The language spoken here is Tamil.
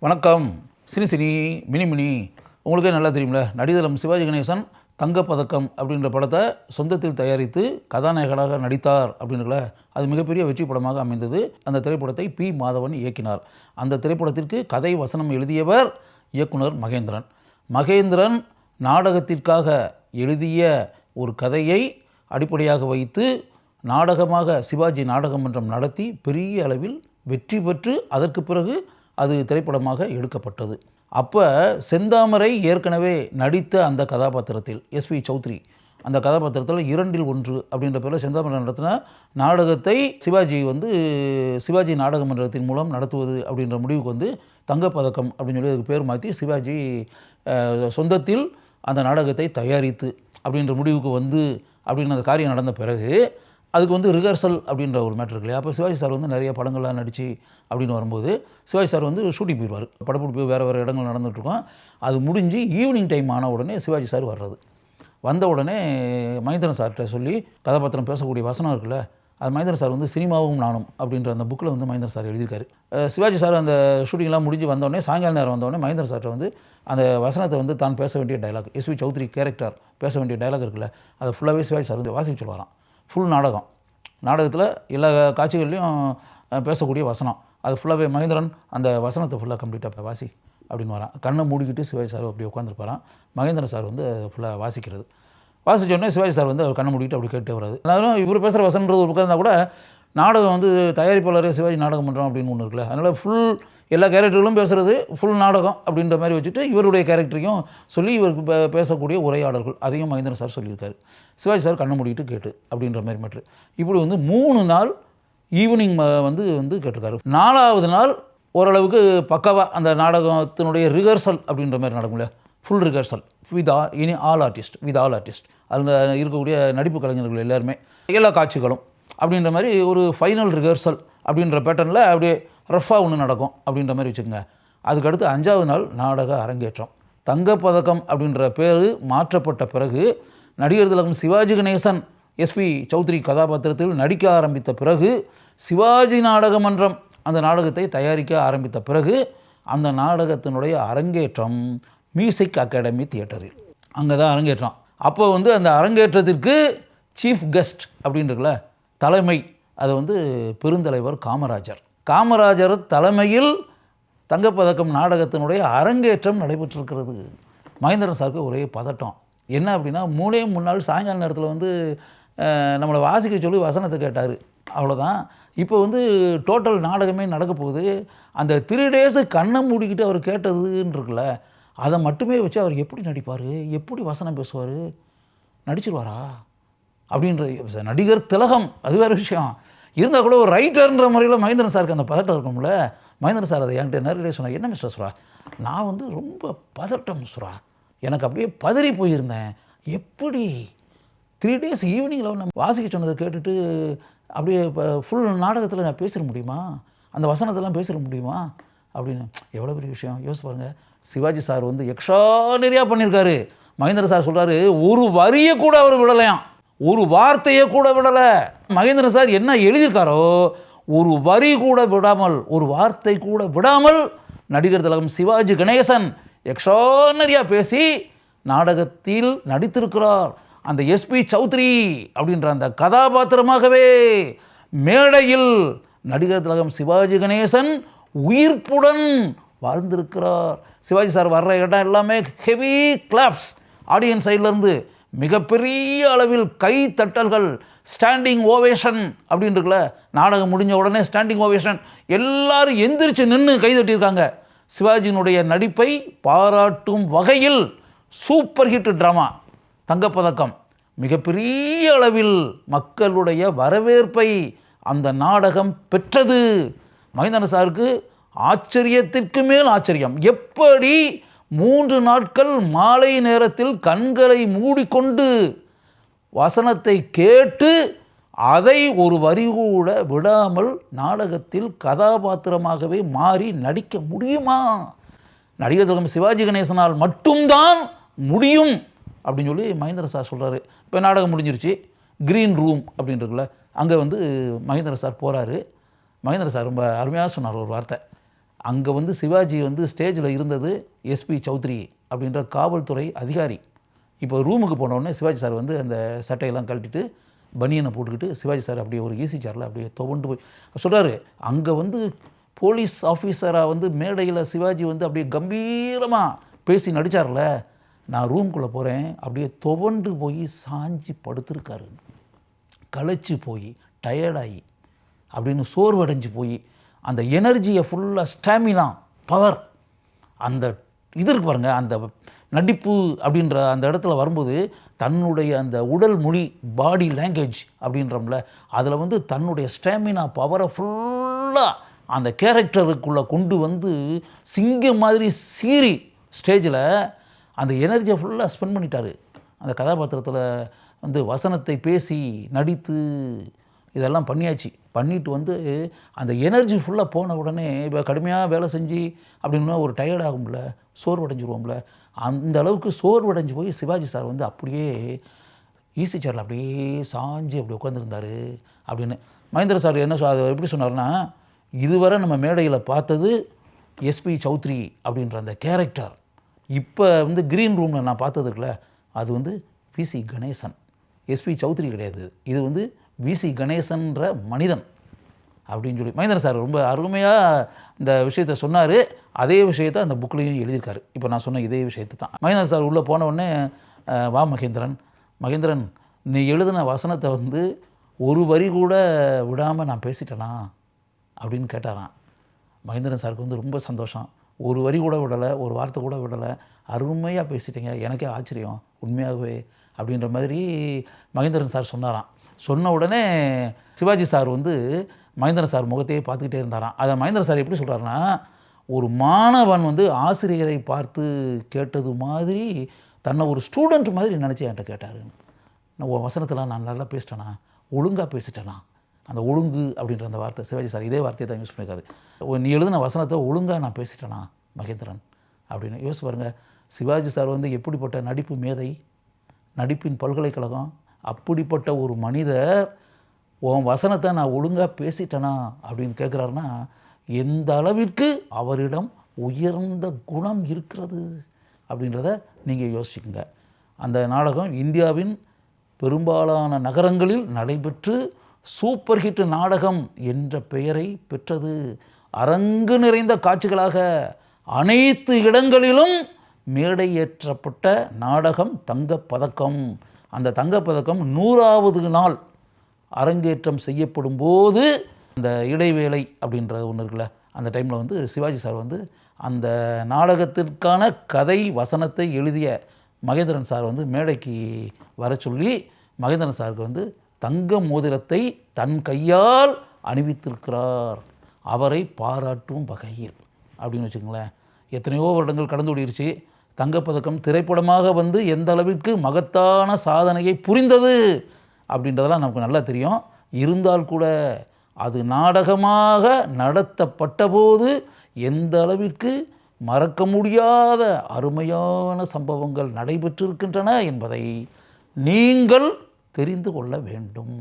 வணக்கம். சினி சினி மினி மினி உங்களுக்கே நல்லா தெரியும்ல, நடிகர் சிவாஜி கணேசன் தங்கப்பதக்கம் அப்படின்ற படத்தை சொந்தத்தில் தயாரித்து கதாநாயகனாக நடித்தார் அப்படின்றல அது மிகப்பெரிய வெற்றி படமாக அமைந்தது. அந்த திரைப்படத்தை பி. மாதவன் இயக்கினார். அந்த திரைப்படத்திற்கு கதை வசனம் எழுதியவர் இயக்குனர் மகேந்திரன். மகேந்திரன் நாடகத்திற்காக எழுதிய ஒரு கதையை அடிப்படையாக வைத்து நாடகமாக சிவாஜி நாடக மன்றம் நடத்தி பெரிய அளவில் வெற்றி பெற்று அதற்கு பிறகு அது திரைப்படமாக எடுக்கப்பட்டது. அப்போ செந்தாமரை ஏற்கனவே நடித்த அந்த கதாபாத்திரத்தில் எஸ்பி சௌத்ரி அந்த கதாபாத்திரத்தில் 2 1 அப்படின்ற பேரில் செந்தாமரை நடத்தின நாடகத்தை சிவாஜி நாடக மன்றத்தின் மூலம் நடத்துவது அப்படின்ற முடிவுக்கு தங்கப்பதக்கம் அப்படின்னு சொல்லி அதுக்கு பேர் மாற்றி சிவாஜி சொந்தத்தில் அந்த நாடகத்தை தயாரித்து அப்படின்ற முடிவுக்கு அப்படின்னு அந்த காரியம் நடந்த பிறகு அதுக்கு ரிஹர்சல் அப்படின்ற ஒரு மேட்ரு இருக்கு இல்லையா. அப்போ சிவாஜி சார் நிறைய படங்கள்லாம் நடித்து அப்படின்னு வரும்போது சிவாஜி சார் ஷூட்டிங் போயிடுவார். படப்பிடிப்பு வேறு இடங்கள் நடந்துகிட்ருக்கோம். அது முடிஞ்சு ஈவினிங் டைம் ஆன உடனே சிவாஜி சார் வர்றது. வந்த உடனே மகேந்திரன் சார்கிட்ட சொல்லி கதாபாத்திரம் பேசக்கூடிய வசனம் இருக்குல்ல, அது மகேந்திரன் சார் சினிமாவும் நானும் அப்படின்ற அந்த புக்கில் மகேந்திரன் சார் எழுதியிருக்காரு. சிவாஜி சார் அந்த ஷூட்டிங்லாம் முடிஞ்சு வந்தோடனே சாயங்கால நேரம் வந்தோடனே மகேந்திரன் சார்கிட்ட அந்த வசனத்தை தான் பேச வேண்டிய டைலாக், எஸ்பி சௌத்ரி கேரக்டர் பேச வேண்டிய டைலாக் இருக்குல்ல, அதை ஃபுல்லாகவே சிவாஜி சார் வாசிக்க சொல்லுவாராம். ஃபுல் நாடகத்தில் எல்லா காட்சிகள்லையும் பேசக்கூடிய வசனம் அது ஃபுல்லாகவே மகேந்திரன் அந்த வசனத்தை ஃபுல்லாக கம்ப்ளீட்டாக வாசி அப்படின்னு வரான். கண்ணை மூடிக்கிட்டு சிவாஜி சார் அப்படி உட்காந்துருப்பாரான். மகேந்திரன் சார் அதை ஃபுல்லாக வாசிக்கிறது. வாசித்தோடனே சிவாஜி சார் அவர் கண்ணை மூடிக்கிட்டு அப்படி கேட்டு வராது. அதாவது இவர் பேசுகிற வசனன்றது ஒரு உட்கார்ந்தா கூட நாடகம் தயாரிப்பாளரே சிவாஜி நாடகம் பண்ணுறோம் அப்படின்னு ஒன்று இருக்குல்ல, அதனால் ஃபுல் எல்லா கேரக்டர்களும் பேசுகிறது ஃபுல் நாடகம் அப்படின்ற மாதிரி வச்சுட்டு இவருடைய கேரக்டரையும் சொல்லி இவருக்கு பேசக்கூடிய உரையாடல்கள் அதையும் மகேந்திரன் சார் சொல்லியிருக்காரு. சிவாஜி சார் கண்ணை மூடிட்டு கேட்டு அப்படின்ற மாதிரி மேட்ரு. இப்படி 3 நாள் ஈவினிங் கேட்டிருக்காரு. 4வது நாள் ஓரளவுக்கு பக்காவாக அந்த நாடகத்தினுடைய ரிஹர்சல் அப்படின்ற மாதிரி நடக்கும் இல்லையா, full rehearsal with all artist அதில் இருக்கக்கூடிய நடிப்பு கலைஞர்கள் எல்லாருமே எல்லா காட்சிகளும் அப்படின்ற மாதிரி ஒரு ஃபைனல் ரிஹர்சல் அப்படின்ற பேட்டர்னில் அப்படியே ரஃபாக ஒன்று நடக்கும் அப்படின்ற மாதிரி வச்சுக்கோங்க. அதுக்கடுத்து 5வது நாள் நாடக அரங்கேற்றம். தங்கப்பதக்கம் அப்படின்ற பேர் மாற்றப்பட்ட பிறகு நடிகர் திலகம் சிவாஜி கணேசன் எஸ்பி சௌத்ரி கதாபாத்திரத்தில் நடிக்க ஆரம்பித்த பிறகு சிவாஜி நாடக மன்றம் அந்த நாடகத்தை தயாரிக்க ஆரம்பித்த பிறகு அந்த நாடகத்தினுடைய அரங்கேற்றம் மியூசிக் அகாடமி தியேட்டரில் அங்கே தான் அரங்கேற்றம். அப்போ அந்த அரங்கேற்றத்திற்கு சீஃப் கெஸ்ட் அப்படின்றதுல தலைமை அது பெருந்தலைவர் காமராஜர் தலைமையில் தங்கப்பதக்கம் நாடகத்தினுடைய அரங்கேற்றம் நடைபெற்றிருக்கிறது. மகேந்திரன் சாருக்கு ஒரே பதட்டம். என்ன அப்படின்னா 3 நாள் சாயங்கால நேரத்தில் நம்மளை வாசிக்க சொல்லி வசனத்தை கேட்டார், அவ்வளோதான். இப்போ டோட்டல் நாடகமே நடக்க போகுது. அந்த 3 days கண்ணை மூடிக்கிட்டு அவர் கேட்டதுன்னு இருக்குல்ல, அதை மட்டுமே வச்சு அவர் எப்படி நடிப்பார், எப்படி வசனம் பேசுவார், நடிச்சிருவாரா அப்படின்ற நடிகர் திலகம் அது வேறு விஷயம். இருந்தால் கூட ஒரு ரைட்டர்ன்ற முறையில் மகேந்திரன் சாருக்கு அந்த பதட்டம் இருக்கும்ல. மகேந்திரன் சார் அதை என்கிட்ட நேரடியாக சொன்னார், என்ன மிஸ்டர் சுரா, நான் ரொம்ப பதட்டம் சுரா, எனக்கு அப்படியே பதறி போயிருந்தேன். எப்படி 3 days ஈவினிங்கில் நம்ம வாசிக்க சொன்னதை கேட்டுட்டு அப்படியே இப்போ ஃபுல் நாடகத்தில் நான் பேசிட முடியுமா, அந்த வசனத்தெல்லாம் பேசிட முடியுமா அப்படின்னு. எவ்வளோ பெரிய விஷயம் யோசிச்சு பாருங்கள். சிவாஜி சார் எக்ஸ்ட்ரானரியாக பண்ணியிருக்காரு. மகேந்திரன் சார் சொல்கிறாரு, ஒரு வரியை கூட அவர் விடலையாம், ஒரு வார்த்தையை கூட விடலை. மகேந்திரன் சார் என்ன எழுதியிருக்காரோ ஒரு வரி கூட விடாமல், ஒரு வார்த்தை கூட விடாமல் நடிகர் திலகம் சிவாஜி கணேசன் எக்ஸ்ட்ரானரியாக பேசி நாடகத்தில் நடித்திருக்கிறார். அந்த எஸ்பி சௌத்ரி அப்படின்ற அந்த கதாபாத்திரமாகவே மேடையில் நடிகர் திலகம் சிவாஜி கணேசன் உயிர்ப்புடன் வாழ்ந்திருக்கிறார். சிவாஜி சார் வர்ற இடம் எல்லாமே ஹெவி கிளாப்ஸ், ஆடியன்ஸ் சைட்லேருந்து மிகப்பெரிய அளவில் கை தட்டல்கள், ஸ்டாண்டிங் ஓவேஷன் அப்படின்னு இருக்குல்ல, நாடகம் முடிஞ்ச உடனே ஸ்டாண்டிங் ஓவேஷன், எல்லாரும் எந்திரிச்சு நின்று கை தட்டியிருக்காங்க. சிவாஜியினுடைய நடிப்பை பாராட்டும் வகையில் சூப்பர் ஹிட் ட்ராமா தங்கப்பதக்கம் மிகப்பெரிய அளவில் மக்களுடைய வரவேற்பை அந்த நாடகம் பெற்றது. மகேந்திரன் சாருக்கு ஆச்சரியத்திற்கு மேல் ஆச்சரியம். எப்படி 3 நாட்கள் மாலை நேரத்தில் கண்களை மூடிக்கொண்டு வசனத்தை கேட்டு அதை ஒரு வரி கூட விடாமல் நாடகத்தில் கதாபாத்திரமாகவே மாறி நடிக்க முடியுமா? நடிகர் திலகம் சிவாஜி கணேசனால் மட்டும்தான் முடியும் அப்படின்னு சொல்லி மகேந்திரன் சார் சொல்கிறாரு. இப்போ நாடகம் முடிஞ்சிருச்சு, க்ரீன் ரூம் அப்படின்றதுல அங்கே மகேந்திரன் சார் போகிறாரு. மகேந்திரன் சார் ரொம்ப அருமையாக சொன்னார் ஒரு வார்த்தை, அங்கே வந்து சிவாஜி வந்து ஸ்டேஜில் இருந்தது எஸ்பி சௌத்ரி அப்படின்ற காவல்துறை அதிகாரி. இப்போ ரூமுக்கு போனோடனே சிவாஜி சார் வந்து அந்த சட்டையெல்லாம் கழட்டிட்டு பனியனை போட்டுக்கிட்டு சிவாஜி சார் அப்படியே ஒரு ஈஸி சேரில் அப்படியே துவண்டு போய் சொல்கிறாரு. அங்கே வந்து போலீஸ் ஆஃபீஸராக வந்து மேடையில் சிவாஜி வந்து அப்படியே கம்பீரமாக பேசி நடித்தார்ல, நான் ரூம்குள்ளே போகிறேன், அப்படியே துவண்டு போய் சாஞ்சி படுத்துருக்காரு. களைச்சி போய் டயர்டாகி அப்படின்னு சோர்வடைஞ்சு போய் அந்த எனர்ஜியை ஃபுல்லாக ஸ்டாமினா பவர் அந்த இது இருக்கு பாருங்கள், அந்த நடிப்பு அப்படின்ற அந்த இடத்துல வரும்போது தன்னுடைய அந்த உடல் மொழி பாடி லாங்குவேஜ் அப்படின்றோம்ல, அதில் வந்து தன்னுடைய ஸ்டாமினா பவரை ஃபுல்லாக அந்த கேரக்டருக்குள்ளே கொண்டு வந்து சிங்கம் மாதிரி சீறி ஸ்டேஜில் அந்த எனர்ஜியை ஃபுல்லாக ஸ்பெண்ட் பண்ணிட்டார். அந்த கதாபாத்திரத்தில் வந்து வசனத்தை பேசி நடித்து இதெல்லாம் பண்ணியாச்சு. பண்ணிட்டு வந்து அந்த எனர்ஜி ஃபுல்லாக போன உடனே இப்போ கடுமையாக வேலை செஞ்சு அப்படின்னா ஒரு டயர்ட் ஆகும்ல, சோர்வடைஞ்சிருவோம்ல, அந்த அளவுக்கு சோர்வடைஞ்சு போய் சிவாஜி சார் வந்து அப்படியே ஈஸி சேரில் அப்படியே சாஞ்சு அப்படி உட்காந்துருந்தார் அப்படின்னு. மகேந்திர சார் என்ன அதை எப்படி சொன்னார்னா, இதுவரை நம்ம மேடையில் பார்த்தது எஸ்பி சௌத்ரி அப்படின்ற அந்த கேரக்டர், இப்போ வந்து க்ரீன் ரூமில் நான் பார்த்தது இருக்குல்ல, அது வந்து விசி கணேசன், எஸ்பி சௌத்ரி கிடையாது, இது வந்து விசி கணேசன்ற மனிதன் அப்படின்னு சொல்லி மகேந்திர சார் ரொம்ப அருமையாக இந்த விஷயத்தை சொன்னார். அதே விஷயத்தை அந்த புக்லேயும் எழுதியிருக்காரு. இப்போ நான் சொன்ன இதே விஷயத்தை தான் மகேந்திர சார் உள்ளே போன உடனே, வா மகேந்திரன் நீ எழுதின வசனத்தை வந்து ஒரு வரி கூட விடாமல் நான் பேசிட்டேனா அப்படின்னு கேட்டாரான். மகேந்திரன் சாருக்கு வந்து ரொம்ப சந்தோஷம். ஒரு வரி கூட விடலை, ஒரு வார்த்தை கூட விடலை, அருமையாக பேசிட்டீங்க, எனக்கே ஆச்சரியம் உண்மையாகவே அப்படின்ற மாதிரி மகேந்திரன் சார் சொன்னாராம். சொன்ன உடனே சிவாஜி சார் வந்து மகேந்திரன் சார் முகத்தையே பார்த்துக்கிட்டே இருந்தாராம். அதை மகேந்திரன் சார் எப்படி சொல்கிறாருன்னா, ஒரு மாணவன் வந்து ஆசிரியரை பார்த்து கேட்டது மாதிரி தன்னை ஒரு ஸ்டூடெண்ட் மாதிரி நினச்சி என்கிட்ட கேட்டார். நான் உன் வசனத்தில் நான் நல்லா பேசிட்டேனா, ஒழுங்காக பேசிட்டேனா, அந்த ஒழுங்கு அப்படின்ற அந்த வார்த்தை சிவாஜி சார் இதே வார்த்தையை தான் யூஸ் பண்ணியிருக்காரு. நீ எழுதின வசனத்தை ஒழுங்காக நான் பேசிட்டேனா மகேந்திரன் அப்படின்னு யோசிச்சு பாருங்கள். சிவாஜி சார் வந்து எப்படிப்பட்ட நடிப்பு மேதை, நடிப்பின் பல்கலைக்கழகம், அப்படிப்பட்ட ஒரு மனிதர் உன் வசனத்தை நான் ஒழுங்காக பேசிட்டேனா அப்படின்னு கேட்குறாருன்னா, எந்த அளவிற்கு அவரிடம் உயர்ந்த குணம் இருக்கிறது அப்படின்றத நீங்கள் யோசிச்சுக்கோங்க. அந்த நாடகம் இந்தியாவின் பெரும்பாலான நகரங்களில் நடைபெற்று சூப்பர் ஹிட் நாடகம் என்ற பெயரை பெற்றது. அரங்கு நிறைந்த காட்சிகளாக அனைத்து இடங்களிலும் மேடையேற்றப்பட்ட நாடகம் தங்கப்பதக்கம். அந்த தங்கப்பதக்கம் 100வது நாள் அரங்கேற்றம் செய்யப்படும் போது அந்த இடைவேளை அப்படின்ற ஒன்று இருக்குல்ல, அந்த டைமில் வந்து சிவாஜி சார் வந்து அந்த நாடகத்திற்கான கதை வசனத்தை எழுதிய மகேந்திரன் சார் வந்து மேடைக்கு வர சொல்லி மகேந்திரன் சாருக்கு வந்து தங்க மோதிரத்தை தன் கையால் அணிவித்திருக்கிறார், அவரை பாராட்டும் வகையில் அப்படின்னு வச்சுக்கோங்களேன். எத்தனையோ வருடங்கள் கடந்து ஓடிடுச்சு. தங்கப்பதக்கம் திரைப்படமாக வந்து எந்த அளவிற்கு மகத்தான சாதனையை புரிந்தது அப்படின்றதெல்லாம் நமக்கு நல்லா தெரியும். இருந்தால் கூட அது நாடகமாக நடத்தப்பட்ட போது எந்த அளவிற்கு மறக்க முடியாத அருமையான சம்பவங்கள் நடைபெற்றிருக்கின்றன என்பதை நீங்கள் தெரிந்து கொள்ள வேண்டும்.